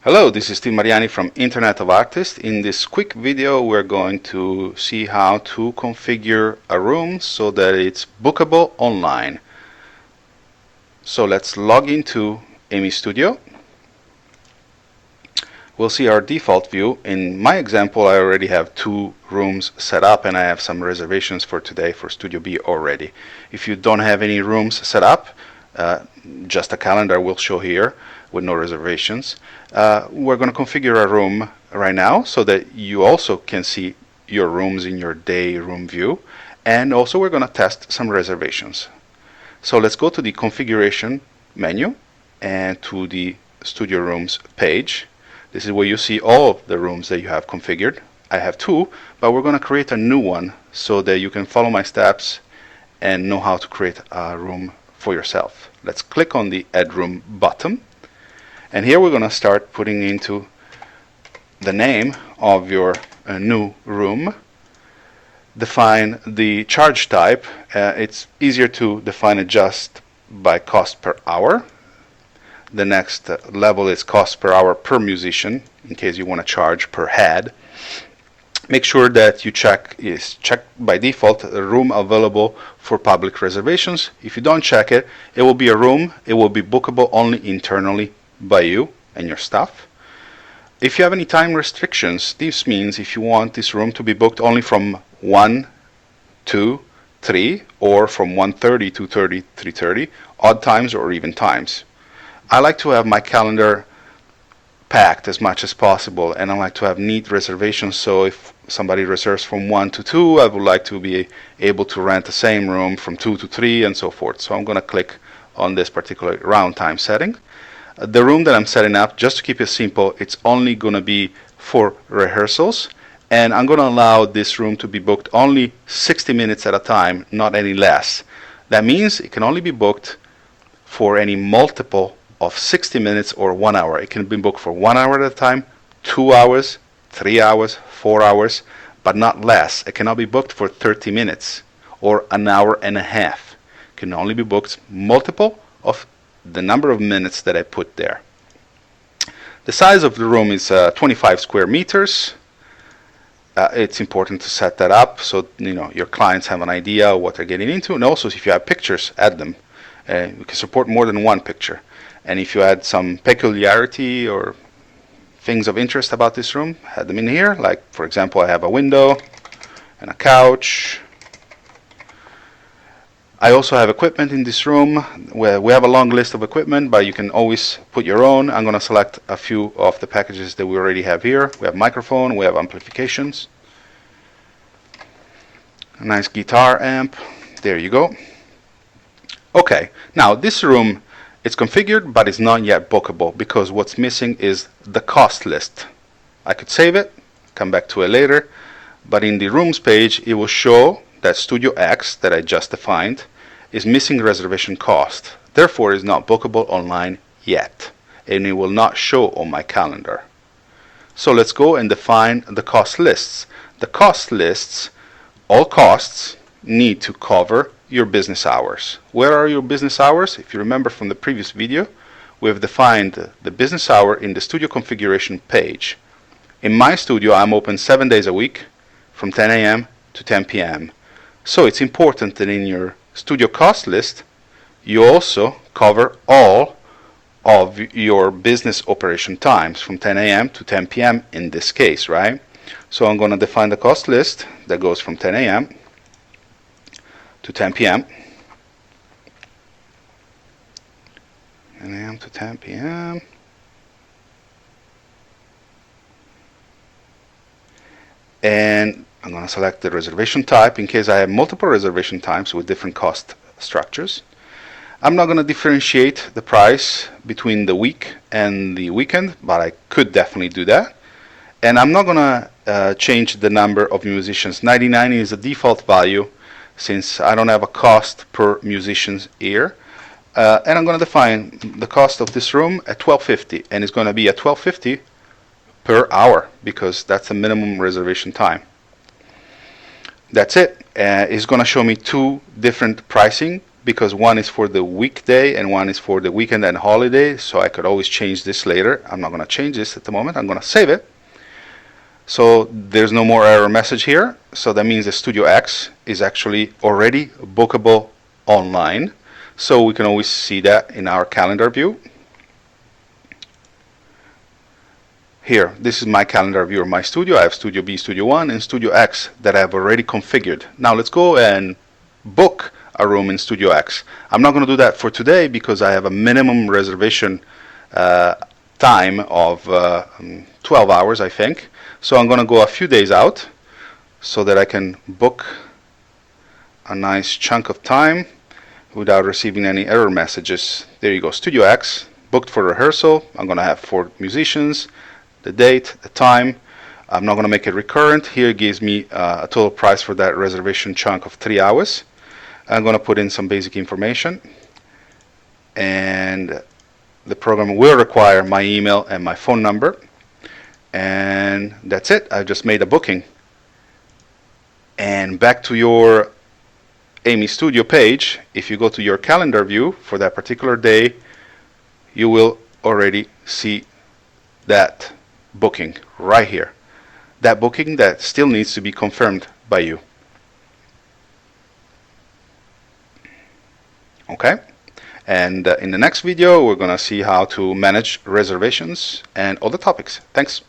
Hello, this is Steve Mariani from Internet of Artists. In this quick video, we're going to see how to configure a room so that it's bookable online. So let's log into AMI Studio. We'll see our default view. In my example, I already have 2 rooms set up and I have some reservations for today for Studio B already. If you don't have any rooms set up, just a calendar will show here with no reservations. We're going to configure a room right now so that you also can see your rooms in your day room view, and also we're going to test some reservations. So let's go to the configuration menu and to the studio rooms page. This is where you see all of the rooms that you have configured. I have 2, but we're going to create a new one so that you can follow my steps and know how to create a room for yourself. Let's click on the Add Room button, and here we're going to start putting into the name of your new room. Define the charge type. It's easier to define it just by cost per hour. The next level is cost per hour per musician, in case you want to charge per head. Make sure that you check by default the room available for public reservations. If you don't check it, it will be a room. It will be bookable only internally by you and your staff. If you have any time restrictions, this means if you want this room to be booked only from 1 to 3 or from 1:30 to 3:30, odd times or even times. I like to have my calendar packed as much as possible, and I like to have neat reservations, so if somebody reserves from 1 to 2, I would like to be able to rent the same room from 2 to 3 and so forth. So I'm going to click on this particular round time setting. The room that I'm setting up, just to keep it simple, it's only going to be for rehearsals, and I'm going to allow this room to be booked only 60 minutes at a time, not any less. That means it can only be booked for any multiple of 60 minutes or 1 hour. It can be booked for 1 hour at a time, 2 hours, 3 hours, 4 hours, but not less. It cannot be booked for 30 minutes or an hour and a half. It can only be booked multiple of the number of minutes that I put there. The size of the room is 25 square meters. It's important to set that up so your clients have an idea of what they're getting into, and also if you have pictures, add them. We can support more than one picture. And if you add some peculiarity or things of interest about this room, add them in here. Like, for example, I have a window and a couch. I also have equipment in this room. Where we have a long list of equipment, but you can always put your own. I'm going to select a few of the packages that we already have here. We have microphone, we have amplifications, a nice guitar amp. There you go. Okay, now this room, it's configured, but it's not yet bookable because what's missing is the cost list. I could save it, come back to it later, but in the rooms page, it will show that Studio X that I just defined is missing reservation cost. Therefore, is not bookable online yet, and it will not show on my calendar. So let's go and define the cost lists. The cost lists, all costs need to cover your business hours. Where are your business hours? If you remember from the previous video, we have defined the business hour in the studio configuration page. In my studio, I'm open 7 days a week from 10 a.m. to 10 p.m. So it's important that in your studio cost list, you also cover all of your business operation times from 10 a.m. to 10 p.m. in this case, right? So I'm going to define the cost list that goes from 10 a.m. to 10 p.m. 10 a.m. to 10 p.m. And I'm going to select the reservation type in case I have multiple reservation types with different cost structures. I'm not going to differentiate the price between the week and the weekend, but I could definitely do that. And I'm not going to change the number of musicians. 99 is a default value since I don't have a cost per musician's ear. And I'm going to define the cost of this room at $12.50, and it's going to be at $12.50 per hour because that's the minimum reservation time. That's it. It's going to show me 2 different pricing because one is for the weekday and one is for the weekend and holiday, so I could always change this later. I'm not going to change this at the moment. I'm going to save it. So there's no more error message here. So that means the Studio X is actually already bookable online. So we can always see that in our calendar view. Here, this is my calendar view of my studio. I have Studio B, Studio 1, and Studio X that I have already configured. Now let's go and book a room in Studio X. I'm not going to do that for today because I have a minimum reservation time of 12 hours, I think. So I'm going to go a few days out so that I can book a nice chunk of time without receiving any error messages. There you go, Studio X, booked for rehearsal. I'm going to have 4 musicians, the date, the time. I'm not going to make it recurrent. Here it gives me a total price for that reservation chunk of 3 hours. I'm going to put in some basic information, and the program will require my email and my phone number, and that's it. I just made a booking. And back to your Amy Studio page, if you go to your calendar view for that particular day, you will already see that booking right here. That booking that still needs to be confirmed by you. Okay? And in the next video, we're going to see how to manage reservations and other topics. Thanks.